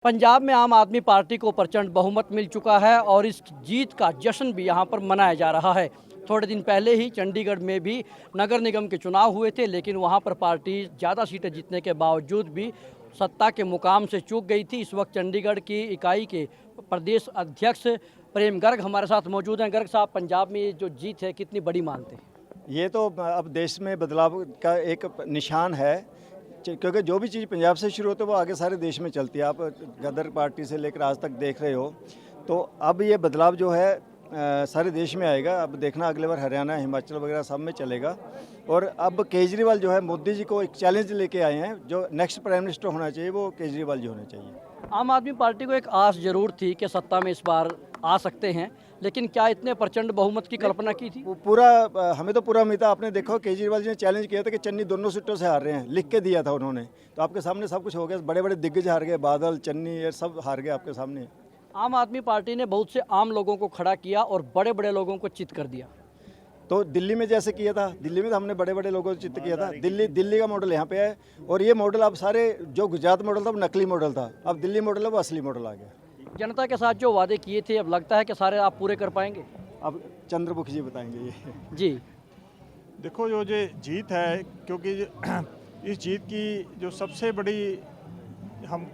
पंजाब में आम आदमी पार्टी को प्रचंड बहुमत मिल चुका है और इस जीत का जश्न भी यहां पर मनाया जा रहा है। थोड़े दिन पहले ही चंडीगढ़ में भी नगर निगम के चुनाव हुए थे, लेकिन वहां पर पार्टी ज़्यादा सीटें जीतने के बावजूद भी सत्ता के मुकाम से चूक गई थी। इस वक्त चंडीगढ़ की इकाई के प्रदेश अध्यक्ष प्रेम गर्ग हमारे साथ मौजूद हैं। गर्ग साहब, पंजाब में ये जो जीत है कितनी बड़ी मानते हैं? ये तो अब देश में बदलाव का एक निशान है, क्योंकि जो भी चीज़ पंजाब से शुरू होती है वो आगे सारे देश में चलती है। आप गदर पार्टी से लेकर आज तक देख रहे हो, तो अब ये बदलाव जो है सारे देश में आएगा। अब देखना अगले बार हरियाणा, हिमाचल वगैरह सब में चलेगा। और अब केजरीवाल जो है मोदी जी को एक चैलेंज लेके आए हैं, जो नेक्स्ट प्राइम मिनिस्टर होना चाहिए वो केजरीवाल जी होने चाहिए। आम आदमी पार्टी को एक आस जरूर थी कि सत्ता में इस बार आ सकते हैं, लेकिन क्या इतने प्रचंड बहुमत की कल्पना की थी? वो हमें तो पूरा उम्मीद था। आपने देखो केजरीवाल जी ने चैलेंज किया था कि चन्नी दोनों सीटों से हार रहे हैं, लिख के दिया था उन्होंने। तो आपके सामने सब कुछ हो गया। बड़े बड़े दिग्गज हार गए, बादल, चन्नी, ये सब हार गए आपके सामने। आम आदमी पार्टी ने बहुत से आम लोगों को खड़ा किया और बड़े बड़े लोगों को चित कर दिया। तो दिल्ली में जैसे किया था, दिल्ली में तो हमने बड़े बड़े लोगों को चित्त किया था। दिल्ली का मॉडल यहाँ पे है, और ये मॉडल अब सारे, जो गुजरात मॉडल था वो नकली मॉडल था, अब दिल्ली मॉडल है वो असली मॉडल आ गया। जनता के साथ जो वादे किए थे, अब लगता है कि सारे आप पूरे कर पाएंगे? अब चंद्रमुखी जी बताएंगे ये। जी देखो, जो जीत है, क्योंकि इस जीत की जो सबसे बड़ी हम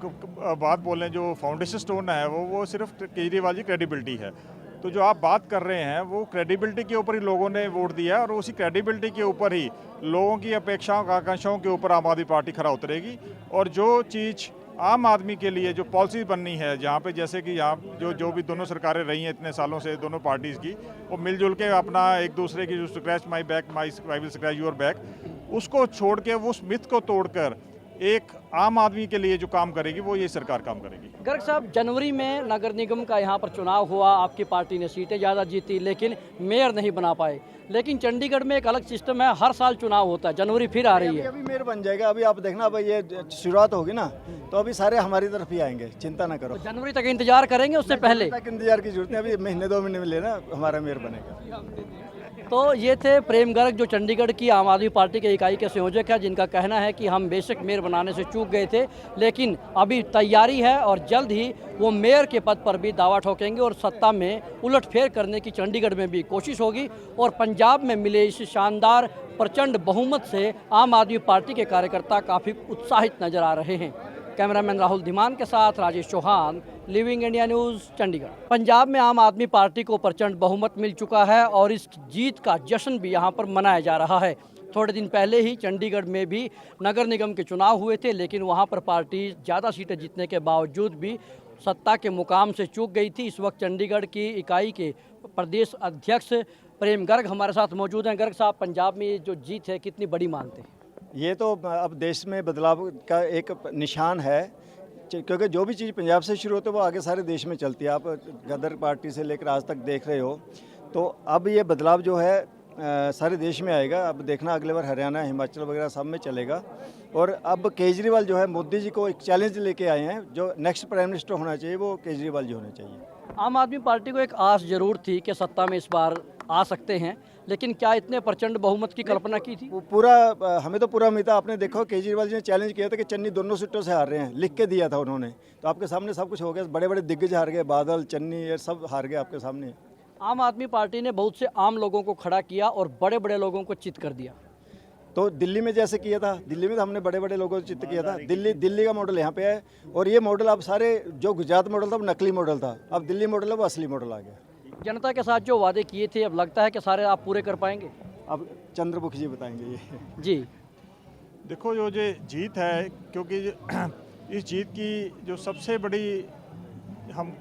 बात बोलें, जो फाउंडेशन स्टोन है वो सिर्फ केजरीवाल जी क्रेडिबिलिटी है। तो जो आप बात कर रहे हैं वो क्रेडिबिलिटी के ऊपर ही लोगों ने वोट दिया, और उसी क्रेडिबिलिटी के ऊपर ही लोगों की अपेक्षाओं आकांक्षाओं के ऊपर आम आदमी पार्टी खरा उतरेगी। और जो चीज़ आम आदमी के लिए जो पॉलिसी बननी है, जहाँ पे जैसे कि यहाँ जो भी दोनों सरकारें रही हैं इतने सालों से, दोनों पार्टीज़ की, वो मिलजुल के अपना एक दूसरे की जो scratch my back, I will scratch your back, उसको छोड़ के, वो मिथ को तोड़कर एक आम आदमी के लिए जो काम करेगी वो ये सरकार काम करेगी। गर्ग साहब, जनवरी में नगर निगम का यहाँ पर चुनाव हुआ, आपकी पार्टी ने सीटें ज़्यादा जीती, लेकिन मेयर नहीं बना पाए। लेकिन चंडीगढ़ में एक अलग सिस्टम है, हर साल चुनाव होता है, जनवरी फिर आ रही है। अभी मेयर बन जाएगा। अभी आप देखना, अब ये शुरुआत होगी ना, तो अभी सारे हमारी तरफ ही आएंगे, चिंता ना करो। तो जनवरी तक इंतजार करेंगे, उससे पहले तक इंतजार की जरूरत नहीं। अभी महीने 2 महीने में लेना, हमारा मेयर बनेगा। तो ये थे प्रेम गर्ग, जो चंडीगढ़ की आम आदमी पार्टी के इकाई के संयोजक है, जिनका कहना है कि हम बेशक मेयर बनाने से चूक गए थे, लेकिन अभी तैयारी है और जल्द ही वो मेयर के पद पर भी दावा ठोकेंगे और सत्ता में उलटफेर करने की चंडीगढ़ में भी कोशिश होगी। और पंजाब में मिले इस शानदार प्रचंड बहुमत से आम आदमी पार्टी के कार्यकर्ता काफ़ी उत्साहित नजर आ रहे हैं। कैमरामैन राहुल धीमान के साथ Rajesh Chauhan, Living India News, Chandigarh. Punjab में आम आदमी पार्टी को प्रचंड बहुमत मिल चुका है और इस जीत का जश्न भी यहां पर मनाया जा रहा है। थोड़े दिन पहले ही चंडीगढ़ में भी नगर निगम के चुनाव हुए थे, लेकिन वहां पर पार्टी ज़्यादा सीटें जीतने के बावजूद भी सत्ता के मुकाम से चूक गई थी। इस वक्त चंडीगढ़ की इकाई के प्रदेश अध्यक्ष प्रेम गर्ग हमारे साथ मौजूद हैं। गर्ग साहब, पंजाब में ये जो जीत है कितनी बड़ी मानते हैं? ये तो अब देश में बदलाव का एक निशान है, क्योंकि जो भी चीज़ पंजाब से शुरू होती है वो आगे सारे देश में चलती है। आप गदर पार्टी से लेकर आज तक देख रहे हो, तो अब ये बदलाव जो है सारे देश में आएगा। अब देखना अगले बार हरियाणा, हिमाचल वगैरह सब में चलेगा। और अब केजरीवाल जो है मोदी जी को एक चैलेंज लेके आए हैं, जो नेक्स्ट प्राइम मिनिस्टर होना चाहिए वो केजरीवाल जी होने चाहिए। आम आदमी पार्टी को एक आस जरूर थी कि सत्ता में इस बार आ सकते हैं, लेकिन क्या इतने प्रचंड बहुमत की कल्पना की थी? वो हमें तो पूरा उम्मीद था। आपने देखो केजरीवाल जी ने चैलेंज किया था कि चन्नी दोनों सीटों से हार रहे हैं, लिख के दिया था उन्होंने। तो आपके सामने सब कुछ हो गया। बड़े बड़े दिग्गज हार गए, बादल, चन्नी, ये सब हार गए आपके सामने। आम आदमी पार्टी ने बहुत से आम लोगों को खड़ा किया और बड़े बड़े लोगों को चित कर दिया। तो दिल्ली में जैसे किया था, दिल्ली में तो हमने बड़े बड़े लोगों को चित्त किया था। दिल्ली का मॉडल यहाँ पे है, और ये मॉडल अब सारे, जो गुजरात मॉडल था वो नकली मॉडल था, अब दिल्ली मॉडल है वो असली मॉडल आ गया। जनता के साथ जो वादे किए थे, अब लगता है कि सारे आप पूरे कर पाएंगे? अब चंद्रमुखी जी बताएंगे ये। जी देखो, जो जीत है, क्योंकि इस जीत की जो सबसे बड़ी हम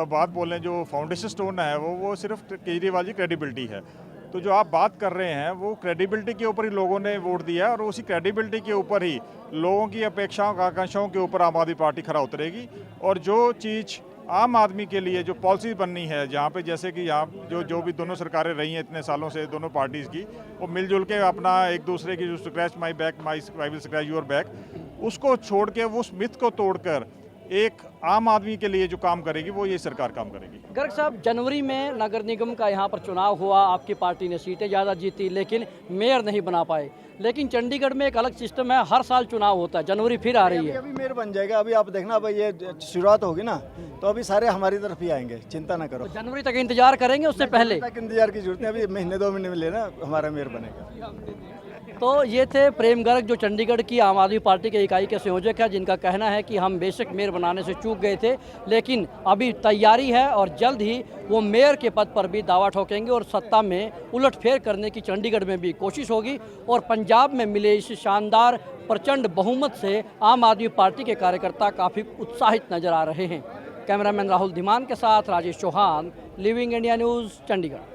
बात बोलें, जो फाउंडेशन स्टोन है वो सिर्फ केजरीवाल जी क्रेडिबिलिटी है। तो जो आप बात कर रहे हैं वो क्रेडिबिलिटी के ऊपर ही लोगों ने वोट दिया, और उसी क्रेडिबिलिटी के ऊपर ही लोगों की अपेक्षाओं आकांक्षाओं के ऊपर आम आदमी पार्टी खरा उतरेगी। और जो चीज़ आम आदमी के लिए जो पॉलिसी बननी है, जहाँ पे जैसे कि यहाँ जो भी दोनों सरकारें रही हैं इतने सालों से, दोनों पार्टीज़ की, वो मिलजुल के अपना एक दूसरे की जो scratch my back, I will scratch your back, उसको छोड़ के, वो मिथ को तोड़कर एक आम आदमी के लिए जो काम करेगी वो ये सरकार काम करेगी। गर्ग साहब, जनवरी में नगर निगम का यहाँ पर चुनाव हुआ, आपकी पार्टी ने सीटें ज़्यादा जीती, लेकिन मेयर नहीं बना पाए। लेकिन चंडीगढ़ में एक अलग सिस्टम है, हर साल चुनाव होता है, जनवरी फिर आ रही है। अभी मेयर बन जाएगा, अभी आप देखना, भाई ये शुरुआत होगी ना तो अभी सारे हमारी तरफ ही आएंगे, चिंता ना करो। जनवरी तक इंतजार करेंगे, उससे पहले तक इंतजार की जरूरत नहीं, अभी महीने 2 महीने में लेना हमारा मेयर बनेगा। तो ये थे प्रेम गर्ग जो चंडीगढ़ की आम आदमी पार्टी के इकाई के संयोजक है, जिनका कहना है कि हम बेशक मेयर बनाने से चूक गए थे, लेकिन अभी तैयारी है और जल्द ही वो मेयर के पद पर भी दावा ठोकेंगे और सत्ता में उलटफेर करने की चंडीगढ़ में भी कोशिश होगी। और पंजाब में मिले इस शानदार प्रचंड बहुमत से आम आदमी पार्टी के कार्यकर्ता काफ़ी उत्साहित नजर आ रहे हैं। कैमरामैन राहुल धीमान के साथ Rajesh Chauhan, Living India News, Chandigarh.